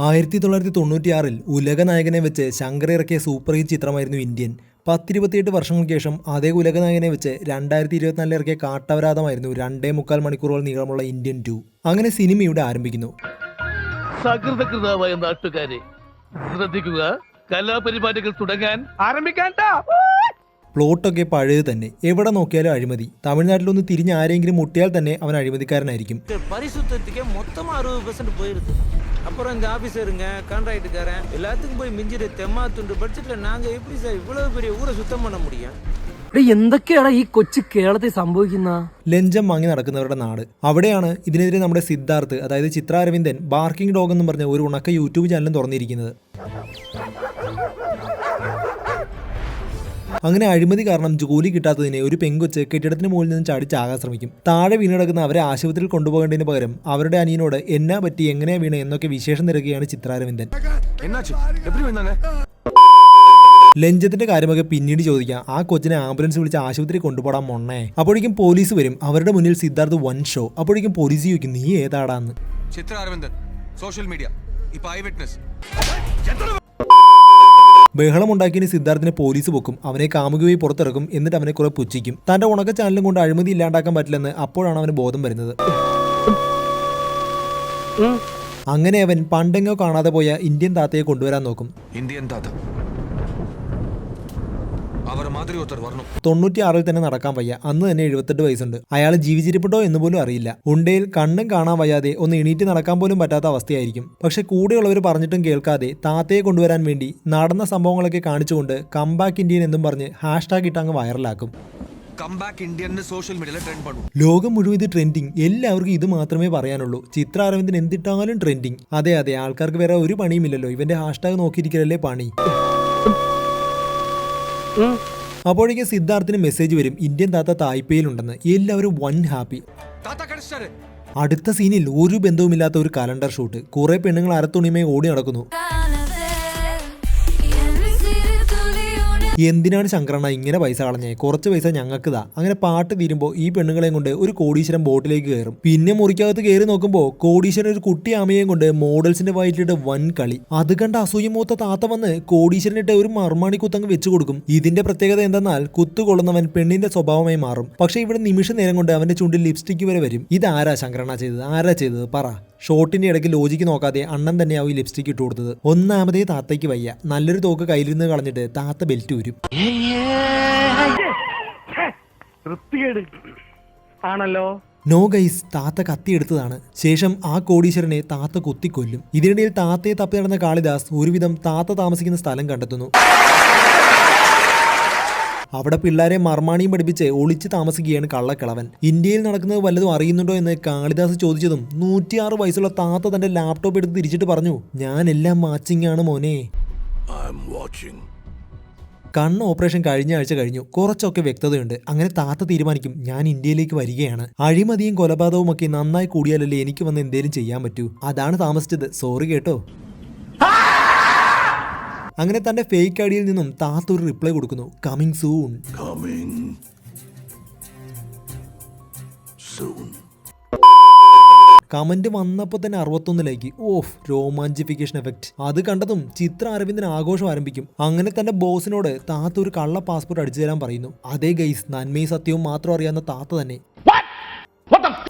1996 ഉലക നായകനെ വെച്ച് ശങ്കർ ഇറക്കിയ സൂപ്പർ ഹിറ്റ് ചിത്രമായിരുന്നു ഇന്ത്യൻ. 10-28 വർഷങ്ങൾക്ക് ശേഷം അതേ ഉലക നായകനെ വെച്ച് 2024 ഇറക്കിയ കാട്ടവരാതമായിരുന്നു 2.25 മണിക്കൂറുകൾ നീളമുള്ള ഇന്ത്യൻ 2. അങ്ങനെ സിനിമ ഇവിടെ ആരംഭിക്കുന്നു. സകൃതകൃതമായ നാട്ടുകാരെ ശ്രദ്ധിക്കുക, കലാപരിപാടികൾ തുടങ്ങാൻ ആരംഭിക്കാൻ. പ്ലോട്ടൊക്കെ പഴയത് തന്നെ, എവിടെ നോക്കിയാലും അഴിമതി. തമിഴ്നാട്ടിലൊന്ന് തിരിഞ്ഞ് ആരെങ്കിലും മുട്ടിയാൽ തന്നെ അവൻ അഴിമതിക്കാരനായിരിക്കും. പരിശുദ്ധത്തിക്ക് മൊത്തം 60% പോயிருது. அப்புறம் இந்த ஆபீசருங்க கான்ட்ராக்டுக்காரன் எல்லாத்துக்கும் போய் மிஞ்சிட தெம்மாத்துண்டு பட்ஜெட்ல நாங்க எப்படி சார் இவ்வளவு பெரிய ஊரை சுத்தம் பண்ண முடியும்? എന്തൊക്കെയാണ് ഈ കൊച്ചു കേരളത്തിൽ സംഭവിക്കുന്ന? ലഞ്ചം വാങ്ങി നടക്കുന്നവരുടെ നാട്. അവിടെയാണ് ഇതിനെതിരെ നമ്മുടെ സിദ്ധാർത്ഥ്, അതായത് ചിത്ര അരവിന്ദൻ, ബാർക്കിംഗ് ഡോഗ് എന്നും പറഞ്ഞ ഒരു ഉണക്ക യൂട്യൂബ് ചാനലും തുറന്നിരിക്കുന്നത്. അങ്ങനെ അഴിമതി കാരണം ജോലി കിട്ടാത്തതിനെ ഒരു പെങ്കൊച്ച് കെട്ടിടത്തിന് മുകളിൽ നിന്ന് ചാടിച്ചാകാൻ ശ്രമിക്കും. താഴെ വീണെടുക്കുന്ന അവരെ ആശുപത്രിയിൽ കൊണ്ടുപോകേണ്ടതിന് പകരം അവരുടെ അനിയനോട് എന്നാ പറ്റി, എങ്ങനെയാ വീണ് എന്നൊക്കെ വിശേഷം തിരക്കുകയാണ് ചിത്ര അരവിന്ദൻ. ലഞ്ചത്തിന്റെ കാര്യമൊക്കെ പിന്നീട് ചോദിക്കാം. ആ കൊച്ചിനെ ആംബുലൻസ് വിളിച്ച് ആശുപത്രി കൊണ്ടുപോടാൻ മൊണ്ണേ. അപ്പോഴേക്കും പോലീസ് വരും. അവരുടെ മുന്നിൽ സിദ്ധാർത്ഥ് വൺ ഷോ. അപ്പോഴേക്കും പോലീസ് ചോദിക്കും, നീ ഏതാടാന്ന്. ചിത്ര അരവിന്ദൻ, സോഷ്യൽ മീഡിയ, ഇപ്പൊ ഐ വിറ്റ്നസ്. ബഹളമുണ്ടാക്കിയതിന് സിദ്ധാർത്ഥിനെ പോലീസ് പൊക്കും. അവനെ കാമുകമായി പുറത്തിറക്കും. എന്നിട്ട് അവനെ കുറെ പുച്ഛിക്കും. തന്റെ ഉണക്ക ചാനലും കൊണ്ട് അഴിമതി ഇല്ലാണ്ടാക്കാൻ പറ്റില്ലെന്ന് അപ്പോഴാണ് അവന് ബോധം വരുന്നത്. അങ്ങനെ അവൻ പണ്ടെങ്ങോ കാണാതെ പോയ ഇന്ത്യൻ താത്തയെ കൊണ്ടുവരാൻ നോക്കും. ഇന്ത്യൻ താത്ത 96 തന്നെ നടക്കാൻ വയ്യ. അന്ന് തന്നെ 78 വയസ്സുണ്ട്. അയാൾ ജീവിച്ചിരിപ്പുണ്ടോ എന്ന് പോലും അറിയില്ല. ഉണ്ടയിൽ കണ്ണും കാണാൻ വയ്യാതെ ഒന്ന് എണീറ്റ് നടക്കാൻ പോലും പറ്റാത്ത അവസ്ഥയായിരിക്കും. പക്ഷെ കൂടെയുള്ളവർ പറഞ്ഞിട്ടും കേൾക്കാതെ താത്തയെ കൊണ്ടുവരാൻ വേണ്ടി നടന്ന സംഭവങ്ങളൊക്കെ കാണിച്ചുകൊണ്ട് കംബാക്ക് ഇന്ത്യൻ എന്നും പറഞ്ഞ് ഹാഷ്ടാഗ് ഇട്ടങ്ങ് വൈറലാക്കും. ലോകം മുഴുവൻ ഇത് ട്രെൻഡിങ്. എല്ലാവർക്കും ഇത് മാത്രമേ പറയാനുള്ളൂ. ചിത്ര അരവിന്ദൻ എന്തിട്ടാലും ട്രെൻഡിങ്. അതെ, ആൾക്കാർക്ക് വേറെ ഒരു പണിയുമില്ലല്ലോ. ഇവന്റെ ഹാഷ്ടാഗ് നോക്കിയിരിക്കലല്ലേ പണി. അപ്പോഴേക്കും സിദ്ധാർത്ഥിന് മെസ്സേജ് വരും, ഇന്ത്യൻ താത്ത തായ്പേയിലുണ്ടെന്ന്. എല്ലാവരും വൺ ഹാപ്പി. അടുത്ത സീനിൽ ഒരു ബന്ധവുമില്ലാത്ത ഒരു കലണ്ടർ ഷൂട്ട്. കുറെ പെണ്ണുങ്ങൾ അരത്തുണിമേ ഓടി നടക്കുന്നു. എന്തിനാണ് ശങ്കരണ്ണ ഇങ്ങനെ പൈസ കളഞ്ഞേ? കുറച്ച് പൈസ ഞങ്ങൾക്കിതാ. അങ്ങനെ പാട്ട് തീരുമ്പോൾ ഈ പെണ്ണുങ്ങളെയും കൊണ്ട് ഒരു കോടീശ്വരൻ ബോട്ടിലേക്ക് കയറും. പിന്നെ മുറിക്കകത്ത് കയറി നോക്കുമ്പോൾ കോടീശ്വരൻ ഒരു കുട്ടി ആമയെയും കൊണ്ട് മോഡൽസിന്റെ വയറ്റിലിട്ട് വൻ കളി. അത് കണ്ട് അസൂയമൂത്ത താത്ത വന്ന് കോടീശ്വരനിട്ട് ഒരു മർമാണി കുത്തങ്ങ് വെച്ചു കൊടുക്കും. ഇതിന്റെ പ്രത്യേകത എന്തെന്നാൽ കുത്തുകൊള്ളുന്നവൻ പെണ്ണിന്റെ സ്വഭാവമായി മാറും. പക്ഷെ ഇവിടെ നിമിഷ നേരം കൊണ്ട് അവന്റെ ചുണ്ടിൽ ലിപ്സ്റ്റിക് വരെ വരും. ഇതാരാ ശങ്കരണ്ണ ചെയ്തത്? ആരാ ചെയ്തത് പറ. ഷോട്ടിന്റെ ഇടയ്ക്ക് ലോജിക്ക് നോക്കാതെ അണ്ണൻ തന്നെയാവും ഈ ലിപ്സ്റ്റിക് ഇട്ട് കൊടുത്തത്. ഒന്നാമതേ താത്തയ്ക്ക് വയ്യ. നല്ലൊരു തോക്ക് കയ്യിലിരുന്ന് കളഞ്ഞിട്ട് താത്ത ബെൽറ്റ് ഊരും. ആണല്ലോ. നോ ഗൈസ്, താത്ത കത്തിയെടുത്തതാണ്. ശേഷം ആ കോടീശ്വരനെ താത്ത കുത്തിക്കൊല്ലും. ഇതിനിടയിൽ താത്തയെ തപ്പി നടന്ന കാളിദാസ് ഒരുവിധം താത്ത താമസിക്കുന്ന സ്ഥലം കണ്ടെത്തുന്നു. അവിടെ പിള്ളേരെ മർമാണിയും പഠിപ്പിച്ച് ഒളിച്ച് താമസിക്കുകയാണ് കള്ളക്കിളവൻ. ഇന്ത്യയിൽ നടക്കുന്നത് വല്ലതും അറിയുന്നുണ്ടോ എന്ന് കാളിദാസ് ചോദിച്ചതും 106 വയസ്സുള്ള താത്ത തന്റെ ലാപ്ടോപ്പ് എടുത്ത് തിരിച്ചിട്ട് പറഞ്ഞു, ഞാൻ എല്ലാം വാച്ചിങ് ആണ് മോനെ. കണ്ണ് ഓപ്പറേഷൻ കഴിഞ്ഞ ആഴ്ച കഴിഞ്ഞു. കുറച്ചൊക്കെ വ്യക്തതയുണ്ട്. അങ്ങനെ താത്ത തീരുമാനിക്കും, ഞാൻ ഇന്ത്യയിലേക്ക് വരികയാണ്. അഴിമതിയും കൊലപാതകവും ഒക്കെ നന്നായി കൂടിയാലല്ലേ എനിക്ക് വന്ന് എന്തേലും ചെയ്യാൻ പറ്റൂ. അതാണ് താമസിച്ചത്, സോറി കേട്ടോ. അങ്ങനെ തന്റെ ഫേക്ക് ഐഡിയിൽ നിന്നും താത്ത ഒരു റിപ്ലൈ കൊടുക്കുന്നു, കമ്മിങ് സൂൺ. കമന്റ് വന്നപ്പോൾ തന്നെ 61 ലൈക്ക്. Of, റോമാഞ്ചിഫിക്കേഷൻ effect. അത് കണ്ടതും ചിത്ര അരവിന്ദൻ ആഘോഷം ആരംഭിക്കും. അങ്ങനെ തന്റെ ബോസിനോട് താത്ത ഒരു കള്ള പാസ്പോർട്ട് അടിച്ചു തരാൻ പറയുന്നു. അതേ ഗൈസ്, നന്മയും സത്യവും മാത്രം അറിയാവുന്ന താത്ത തന്നെ.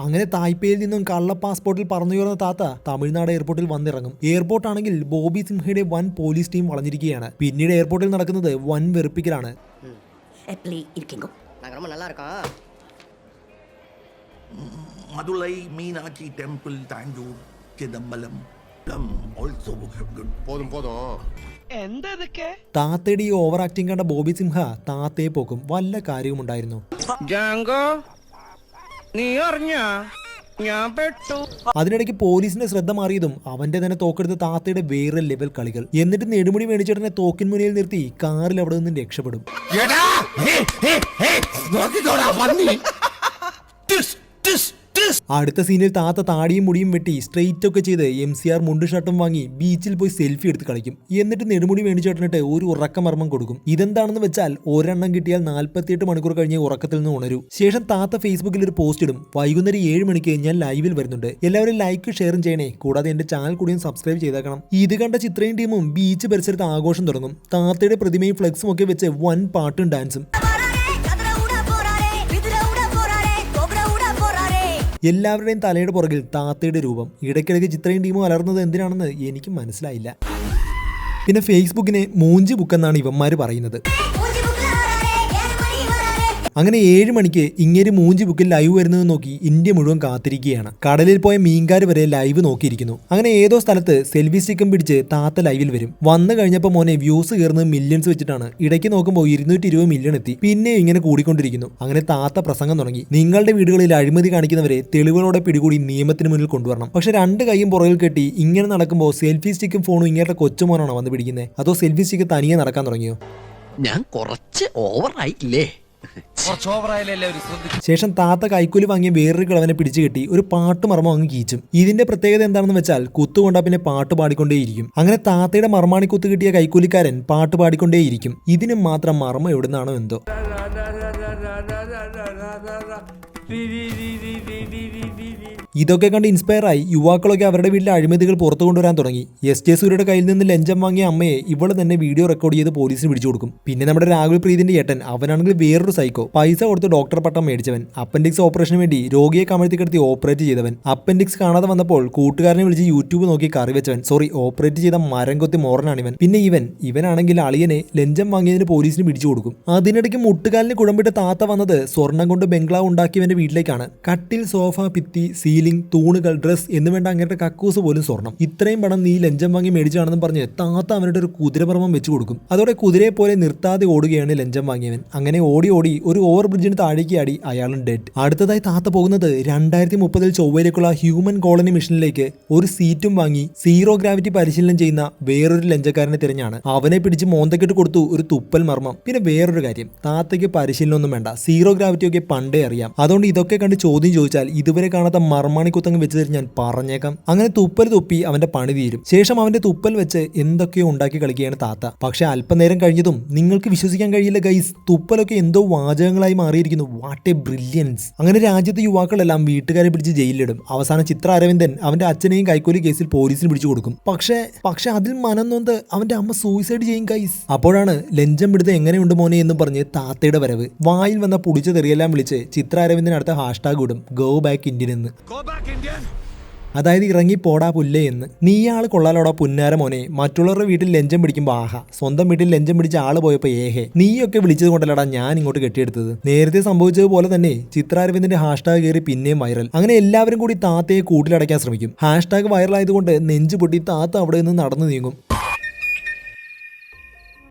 അങ്ങനെ തായ്പേയിൽ നിന്നും കള്ള പാസ്പോർട്ടിൽ പറന്നുയർന്ന താത്ത തമിഴ്നാട് എയർപോർട്ടിൽ വന്നിറങ്ങും. എയർപോർട്ടാണെങ്കിൽ ബോബി സിംഹയുടെ വൻ പോലീസ് ടീം വളഞ്ഞിരിക്കുകയാണ്. പിന്നീട് എയർപോർട്ടിൽ നടക്കുന്നത് വൻ വെറുപ്പിക്കലാണ്. Madurai Meenakshi Temple, Tanjore, Chidambaram, also good. താത്തയുടെ ഈ ഓവർ ആക്ടിങ് കണ്ട ബോബി സിംഹ താത്തയെ പോക്കും. വല്ല കാര്യവും ഉണ്ടായിരുന്നു? അതിനിടയ്ക്ക് പോലീസിന്റെ ശ്രദ്ധ മാറിയതും അവന്റെ തന്നെ തോക്കെടുത്ത് താത്തയുടെ വേറെ ലെവൽ കളികൾ. എന്നിട്ട് നെടുമുടി മേടിച്ചേട്ടനെ തോക്കിൻ മുന്നിൽ നിർത്തി കാറിൽ അവിടെ നിന്നും രക്ഷപ്പെടും. അടുത്ത സീനിൽ താത്ത താടിയും മുടിയും വെട്ടി സ്ട്രെയിറ്റ് ഒക്കെ ചെയ്ത് MCR മുണ്ട് ഷർട്ടും വാങ്ങി ബീച്ചിൽ പോയി സെൽഫി എടുത്ത് കളിക്കും. എന്നിട്ട് നെടുമുടി മേടിച്ചേട്ടനിട്ട് ഒരു ഉറക്കമർമ്മം കൊടുക്കും. ഇതെന്താണെന്ന് വെച്ചാൽ ഒരെണ്ണം കിട്ടിയാൽ 48 മണിക്കൂർ കഴിഞ്ഞ് ഉറക്കത്തിൽ നിന്ന് ഉണരൂ. ശേഷം താത്ത ഫേസ്ബുക്കിൽ ഒരു പോസ്റ്റ് ഇടും. വൈകുന്നേരം 7 മണിക്ക് ഞാൻ ലൈവിൽ വരുന്നുണ്ട്, എല്ലാവരും ലൈക്ക് ഷെയറും ചെയ്യണേ, കൂടാതെ എന്റെ ചാനൽ കൂടിയും സബ്സ്ക്രൈബ് ചെയ്തേക്കണം. ഇത് കണ്ട ചിത്രയും ടീമും ബീച്ച് പരിസരത്ത് ആഘോഷം തുടങ്ങും. താത്തയുടെ പ്രതിമയും ഫ്ലെക്സും ഒക്കെ വെച്ച് വൻ പാട്ടും ഡാൻസും. എല്ലാവരുടെയും തലയുടെ പുറകിൽ താത്തയുടെ രൂപം. ഇടയ്ക്കിടയ്ക്ക് ചിത്രയും ടീമും അലർന്നത് എന്തിനാണെന്ന് എനിക്ക് മനസ്സിലായില്ല. പിന്നെ ഫേസ്ബുക്കിനെ മൂഞ്ചി ബുക്ക് എന്നാണ് ഇവന്മാർ പറയുന്നത്. അങ്ങനെ 7 മണിക്ക് ഇങ്ങേര് മൂഞ്ചി ബുക്കിൽ ലൈവ് വരുന്നത് നോക്കി ഇന്ത്യ മുഴുവൻ കാത്തിരിക്കുകയാണ്. കടലിൽ പോയ മീൻകാർ വരെ ലൈവ് നോക്കിയിരിക്കുന്നു. അങ്ങനെ ഏതോ സ്ഥലത്ത് സെൽഫി സ്റ്റിക്കും പിടിച്ച് താത്ത ലൈവിൽ വരും. വന്നു കഴിഞ്ഞപ്പോൾ മോനെ വ്യൂസ് കയറുന്നത് മില്യൺസ് വെച്ചിട്ടാണ്. ഇടയ്ക്ക് നോക്കുമ്പോൾ 220 മില്യൺ എത്തി. പിന്നെ ഇങ്ങനെ കൂടിക്കൊണ്ടിരിക്കുന്നു. അങ്ങനെ താത്ത പ്രസംഗം തുടങ്ങി. നിങ്ങളുടെ വീടുകളിൽ അഴിമതി കാണിക്കുന്നവരെ തെളിവുകളോടെ പിടികൂടി നിയമത്തിന് മുന്നിൽ കൊണ്ടുവരണം. പക്ഷെ 2 കൈയും പുറകിൽ കെട്ടി ഇങ്ങനെ നടക്കുമ്പോൾ സെൽഫി സ്റ്റിക്കും ഫോണും ഇങ്ങനത്തെ കൊച്ചുമോനാണോ വന്ന് പിടിക്കുന്നത്? അതോ സെൽഫി സ്റ്റിക്ക് തനിയെ നടക്കാൻ തുടങ്ങിയോ? ഞാൻ കുറച്ച് ഓവറായില്ലേ? ശേഷം താത്ത കൈക്കൂലി വാങ്ങിയ വേറൊരു കിളവനെ പിടിച്ചു കെട്ടി ഒരു പാട്ട് മർമ്മം അങ്ങ് കീച്ചും. ഇതിന്റെ പ്രത്യേകത എന്താണെന്ന് വെച്ചാൽ കുത്തുകൊണ്ടാ പിന്നെ പാട്ട് പാടിക്കൊണ്ടേയിരിക്കും. അങ്ങനെ താത്തയുടെ മർമാണി കുത്ത് കിട്ടിയ കൈക്കൂലിക്കാരൻ പാട്ട് പാടിക്കൊണ്ടേയിരിക്കും. ഇതിന് മാത്രം മർമ്മം എവിടുന്നാണോ എന്തോ. ഇതൊക്കെ കണ്ട് ഇൻസ്പയർ ആയി യുവാക്കളൊക്കെ അവരുടെ വീട്ടിലെ അഴിമതികൾ പുറത്തു കൊണ്ടുവരാൻ തുടങ്ങി. SJ സൂര്യയുടെ കയ്യിൽ നിന്ന് ലഞ്ചം വാങ്ങിയ അമ്മയെ ഇവള് തന്നെ വീഡിയോ റെക്കോർഡ് ചെയ്ത് പോലീസിന് പിടിച്ചു കൊടുക്കും. പിന്നെ നമ്മുടെ രാഹുൽ പ്രീതിന്റെ ഏട്ടൻ, അവനാണെങ്കിൽ വേറൊരു സൈക്കോ. പൈസ കൊടുത്ത് ഡോക്ടർ പട്ടം മേടിച്ചവൻ, അപ്പൻഡിക്സ് ഓപ്പറേഷന് വേണ്ടി രോഗിയെ കമഴ്ത്തി കിടത്തി ഓപ്പറേറ്റ് ചെയ്തവൻ, അപ്പൻഡിക്സ് കാണാതെ വന്നപ്പോൾ കൂട്ടുകാരനെ വിളിച്ച് യൂട്യൂബ് നോക്കി കറി വെച്ചവൻ, ഓപ്പറേറ്റ് ചെയ്ത മരം കൊത്തി മോറനാണിവൻ. പിന്നെ ഇവനാണെങ്കിൽ അളിയനെ ലഞ്ചം വാങ്ങിയതിന് പോലീസിന് പിടിച്ചു കൊടുക്കും. അതിനിടയ്ക്ക് മുട്ടുകാലിന് കുഴമ്പിട്ട് താത്ത വന്നത് സ്വർണം കൊണ്ട് ബംഗ്ലാവ് ഉണ്ടാക്കിയവന്റെ വീട്ടിലേക്കാണ്. കട്ടിൽ, സോഫ, ഭിത്തി, സീലിംഗ്, തൂണുകൾ, ഡ്രസ് എന്ന് വേണ്ട അങ്ങനത്തെ കക്കൂസ് പോലും സ്വർണം. ഇത്രയും പണം നീ ലഞ്ചം വാങ്ങി മേടിച്ചാണെന്ന് പറഞ്ഞ് താത്ത അവരുടെ ഒരു കുതിരപർമ്മം വെച്ചു കൊടുക്കും. അതോടെ കുതിരയെ പോലെ നിർത്താതെ ഓടുകയാണ് ലഞ്ചം വാങ്ങിയവൻ. അങ്ങനെ ഓടി ഒരു ഓവർ ബ്രിഡ്ജിന് താഴേക്ക് ആടി അയാളും ഡെഡ്. അടുത്തതായി താത്ത പോകുന്നത് 2030 ചൊവ്വയിലേക്കുള്ള ഹ്യൂമൻ കോളനി മിഷനിലേക്ക് ഒരു സീറ്റും വാങ്ങി സീറോ ഗ്രാവിറ്റി പരിശീലനം ചെയ്യുന്ന വേറൊരു ലഞ്ചക്കാരനെ തിരഞ്ഞാണ്. അവനെ പിടിച്ച് മോന്തക്കെട്ട് കൊടുത്തു ഒരു തുപ്പൽ മർമ്മം. പിന്നെ വേറൊരു കാര്യം, താത്തയ്ക്ക് പരിശീലനമൊന്നും വേണ്ട, സീറോ ഗ്രാവിറ്റി ഒക്കെ പണ്ടേ അറിയാം. അതുകൊണ്ട് ഇതൊക്കെ കണ്ട് ചോദ്യം ചോദിച്ചാൽ ഇതുവരെ കാണാത്ത മർമാണി കുത്തങ്ങ് വെച്ച് തരും ഞാൻ പറഞ്ഞേക്കാം. അങ്ങനെ തുപ്പൽ തുപ്പി അവന്റെ പണി തീരും. ശേഷം അവന്റെ തുപ്പൽ വെച്ച് എന്തൊക്കെയോ ഉണ്ടാക്കി കളിക്കുകയാണ് താത്ത. പക്ഷെ അല്പനേരം കഴിഞ്ഞതും നിങ്ങൾക്ക് വിശ്വസിക്കാൻ കഴിയില്ല ഗൈസ്, തുപ്പലൊക്കെ എന്തോ വാചകങ്ങളായി മാറിയിരിക്കുന്നു. What A brilliance. അങ്ങനെ രാജ്യത്തെ യുവാക്കളെല്ലാം വീട്ടുകാരെ പിടിച്ച് ജയിലിലിടും. അവസാനം ചിത്ര അരവിന്ദൻ അവന്റെ അച്ഛനെയും കൈക്കൂലി കേസിൽ പോലീസിന് പിടിച്ചു കൊടുക്കും. പക്ഷെ അതിൽ മനം നൊന്ത് അവന്റെ അമ്മ സൂയിസൈഡ് ചെയ്യും ഗൈസ്. അപ്പോഴാണ് ലഞ്ചം പിടുത്തം എങ്ങനെയുണ്ട് മോനെ എന്ന് പറഞ്ഞ് താത്തയുടെ വരവ്. വായിൽ വന്ന പുടിച്ച തെറിയെല്ലാം വിളിച്ച് ചിത്ര അരവിന്ദൻ അടുത്ത ഹാഷ്ടാഗ് ഇടും, ഗോ ബാക്ക് ഇന്ത്യൻ എന്ന്. അതായത് ഇറങ്ങി പോടാ പുല്ലേ എന്ന്. നീയാൾ കൊള്ളാലോടാ പുന്നാര മോനെ. മറ്റുള്ളവരുടെ വീട്ടിൽ ലഞ്ചം പിടിക്കുമ്പോൾ ആഹാ, സ്വന്തം വീട്ടിൽ ലഞ്ചം പിടിച്ച ആള് പോയപ്പോൾ ഏഹേ, നീയൊക്കെ വിളിച്ചത് കൊണ്ടല്ലടാ ഞാൻ ഇങ്ങോട്ട് കെട്ടിയെടുത്തത്. നേരത്തെ സംഭവിച്ചതുപോലെ തന്നെ ചിത്ര അരവിന്ദന്റെ ഹാഷ്ടാഗ് കയറി പിന്നെയും വൈറൽ. അങ്ങനെ എല്ലാവരും കൂടി താത്തയെ കൂട്ടിലടയ്ക്കാൻ ശ്രമിക്കും. ഹാഷ്ടാഗ് വൈറലായതുകൊണ്ട് നെഞ്ചു പൊട്ടി താത്ത അവിടെ നിന്ന് നടന്നു നീങ്ങും.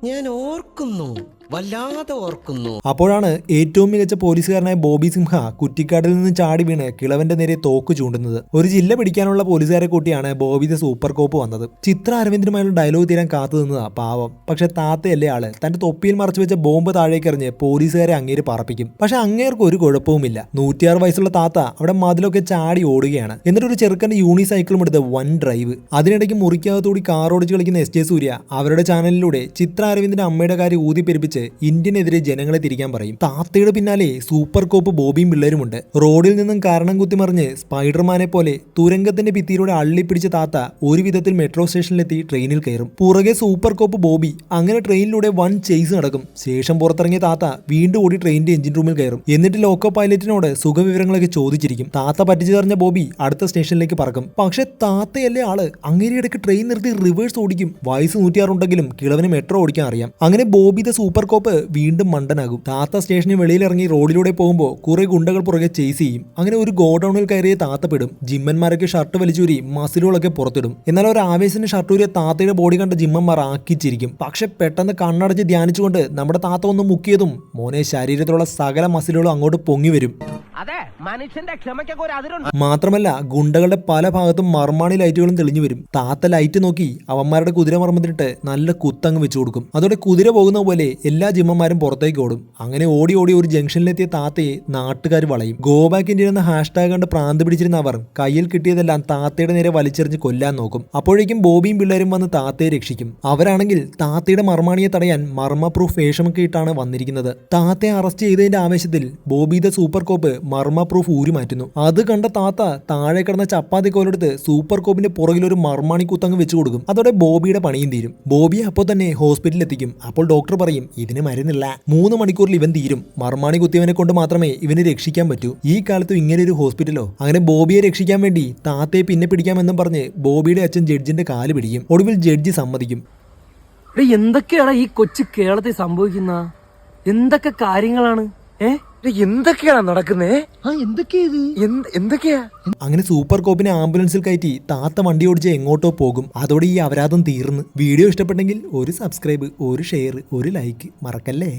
ഞാൻ ഓർക്കുന്നു, വല്ലാതെ ഓർക്കുന്നു. അപ്പോഴാണ് ഏറ്റവും മികച്ച പോലീസുകാരനായ ബോബി സിംഹ കുറ്റിക്കാടിൽ നിന്ന് ചാടി വീണ് കിളവന്റെ നേരെ തോക്ക് ചൂണ്ടുന്നത്. ഒരു ജില്ല പിടിക്കാനുള്ള പോലീസുകാരെ കൂട്ടിയാണ് ബോബി ദ സൂപ്പർ കോപ്പ് വന്നത്. ചിത്ര അരവിന്ദനുമായുള്ള ഡയലോഗ് തീരാൻ കാത്തു നിന്നതാ പാവം. പക്ഷെ താത്തയല്ലേ ആള്, തന്റെ തൊപ്പിയിൽ മറച്ചു വെച്ച ബോംബ് താഴേക്ക് എറിഞ്ഞ് പോലീസുകാരെ അങ്ങേര് പറപ്പിക്കും. പക്ഷെ അങ്ങേർക്ക് ഒരു കുഴപ്പവുമില്ല. 106 വയസ്സുള്ള താത്ത അവിടെ മതിലൊക്കെ ചാടി ഓടുകയാണ്. എന്നിട്ട് ഒരു ചെറുക്കന്റെ യൂണിസൈക്കിളും എടുത്ത് വൻ ഡ്രൈവ്. അതിനിടയ്ക്ക് മുറിക്കകത്തുകൂടി കാർ ഓടിച്ച് കളിക്കുന്ന SJ സൂര്യ അവരുടെ ചാനലിലൂടെ ചിത്ര അരവിന്ദന്റെ അമ്മയുടെ കാര്യം ഊതിപ്പെരിപ്പിച്ച് ഇന്ത്യനെതിരെ ജനങ്ങളെ തിരിക്കാൻ പറയും. താത്തയുടെ പിന്നാലെ സൂപ്പർ കോപ്പ് ബോബിയും പിള്ളേരുമുണ്ട്. റോഡിൽ നിന്നും കാരണം കുത്തിമറിഞ്ഞ് സ്പൈഡർമാനെ പോലെ തുരങ്കത്തിന്റെ ഭിത്തിയിലൂടെ അള്ളിപ്പിടിച്ച താത്ത ഒരു വിധത്തിൽ മെട്രോ സ്റ്റേഷനിലെത്തി ട്രെയിനിൽ കയറും. പുറകെ സൂപ്പർ കോപ്പ് ബോബി. അങ്ങനെ ട്രെയിനിലൂടെ വൻ ചേസ് നടക്കും. ശേഷം പുറത്തിറങ്ങിയ താത്ത വീണ്ടും ഓടി ട്രെയിനിന്റെ എഞ്ചിൻ റൂമിൽ കയറും. എന്നിട്ട് ലോക്കോ പൈലറ്റിനോട് സുഖവിവരങ്ങളൊക്കെ ചോദിച്ചിരിക്കും. താത്ത പറ്റിച്ചു തെറിഞ്ഞ ബോബി അടുത്ത സ്റ്റേഷനിലേക്ക് പറക്കും. പക്ഷെ താത്തയല്ലേ ആള്, അങ്ങേരി ഇടയ്ക്ക് ട്രെയിൻ നിർത്തി റിവേഴ്സ് ഓടിക്കും. വയസ്സ് 106 ഉണ്ടെങ്കിലും കിളവന് മെട്രോ ഓടിക്കാൻ അറിയാം. അങ്ങനെ ബോബി ദ സൂപ്പർ കോപ്പ് വീണ്ടും മണ്ടനാകും. താത്ത സ്റ്റേഷന് വെളിയിലിറങ്ങി റോഡിലൂടെ പോകുമ്പോൾ കുറെ ഗുണ്ടകൾ പുറകെ ചേസ് ചെയ്യും. അങ്ങനെ ഒരു ഗോഡൌണിൽ കയറിയ താത്തപ്പെടും. ജിമ്മന്മാരൊക്കെ ഷർട്ട് വലിച്ചൂരി മസിലുകളൊക്കെ പുറത്തിടും. എന്നാൽ ഒരു ആവേശത്തിന് ഷർട്ടൂരിയ താത്തയുടെ ബോഡി കണ്ട ജിമ്മന്മാർ ആക്കിച്ചിരിക്കും. പക്ഷെ പെട്ടെന്ന് കണ്ണടച്ച് ധ്യാനിച്ചുകൊണ്ട് നമ്മുടെ താത്ത ഒന്ന് മുക്കിയതും മോനെ ശരീരത്തിലുള്ള സകല മസിലുകളും അങ്ങോട്ട് പൊങ്ങി വരും. അതെ മനുഷ്യന്റെ ക്ഷമയ്ക്കൊക്കെ ഒരു അതിരുണ്ട്. മാത്രമല്ല ഗുണ്ടകളുടെ പല ഭാഗത്തും മർമാണി ലൈറ്റുകളും തെളിഞ്ഞു വരും. താത്ത ലൈറ്റ് നോക്കി അവന്മാരുടെ കുതിര മർമ്മത്തിലിട്ട് നല്ല കുത്തങ്ങ് വെച്ചു കൊടുക്കും. അതോടെ കുതിര പോകുന്ന പോലെ എല്ലാ ജിമ്മന്മാരും പുറത്തേക്ക് ഓടും. അങ്ങനെ ഓടി ഓടി ഒരു ജംഗ്ഷനിലെത്തിയ താത്തയെ നാട്ടുകാർ വളയും. ഗോ ബാക്ക് ഇന്ത്യ എന്ന ഹാഷ്ടാഗ് കണ്ട് പ്രാന്ത് പിടിച്ചിരുന്ന അവർ കയ്യിൽ കിട്ടിയതെല്ലാം താത്തയുടെ നേരെ വലിച്ചെറിഞ്ഞ് കൊല്ലാൻ നോക്കും. അപ്പോഴേക്കും ബോബിയും പിള്ളേരും വന്ന് താത്തയെ രക്ഷിക്കും. അവരാണെങ്കിൽ താത്തയുടെ മർമാണിയെ തടയാൻ മർമ്മ പ്രൂഫ് വേഷമൊക്കെ ഇട്ടാണ് വന്നിരിക്കുന്നത്. താത്തയെ അറസ്റ്റ് ചെയ്തതിന്റെ ആവേശത്തിൽ Bobby the super copper marma proof ഊരി മാറ്റുന്നു. അത് കണ്ട താത്ത താഴെ കിടന്ന ചപ്പാത്തി കോലെടുത്ത് സൂപ്പർ കോപ്പിന്റെ പുറകിൽ ഒരു മർമാണി കുത്തങ്ങ് വെച്ചു കൊടുക്കും. അതോടെ ബോബിയുടെ പണിയും തീരും. ബോബിയെ അപ്പോൾ തന്നെ ഹോസ്പിറ്റലിൽ എത്തിക്കും. അപ്പോൾ ഡോക്ടർ പറയും ഇതിന് മരുന്നില്ല, 3 മണിക്കൂറിൽ ഇവൻ തീരും. മർമാണി കുത്തിയവനെ കൊണ്ട് മാത്രമേ ഇവന് രക്ഷിക്കാൻ പറ്റൂ. ഈ കാലത്തും ഇങ്ങനെ ഒരു ഹോസ്പിറ്റലോ? അങ്ങനെ ബോബിയെ രക്ഷിക്കാൻ വേണ്ടി താത്തയെ പിന്നെ പിടിക്കാമെന്നും പറഞ്ഞ് ബോബിയുടെ അച്ഛൻ ജഡ്ജിന്റെ കാല് പിടിക്കും. ഒടുവിൽ ജഡ്ജി സമ്മതിക്കും. എന്തൊക്കെയാടാ ഈ കൊച്ചു കേരളത്തിൽ സംഭവിക്കുന്ന? എന്തൊക്കെ കാര്യങ്ങളാണ്? എന്തൊക്കെയാണ് നടക്കുന്നേ? എന്തൊക്കെയാ? അങ്ങനെ സൂപ്പർ കോപ്പിനെ ആംബുലൻസിൽ കയറ്റി താത്ത വണ്ടി ഓടിച്ച് എങ്ങോട്ടോ പോകും. അതോടെ ഈ അപരാധം തീർന്ന്. വീഡിയോ ഇഷ്ടപ്പെട്ടെങ്കിൽ ഒരു സബ്സ്ക്രൈബ്, ഒരു ഷെയർ, ഒരു ലൈക്ക് മറക്കല്ലേ.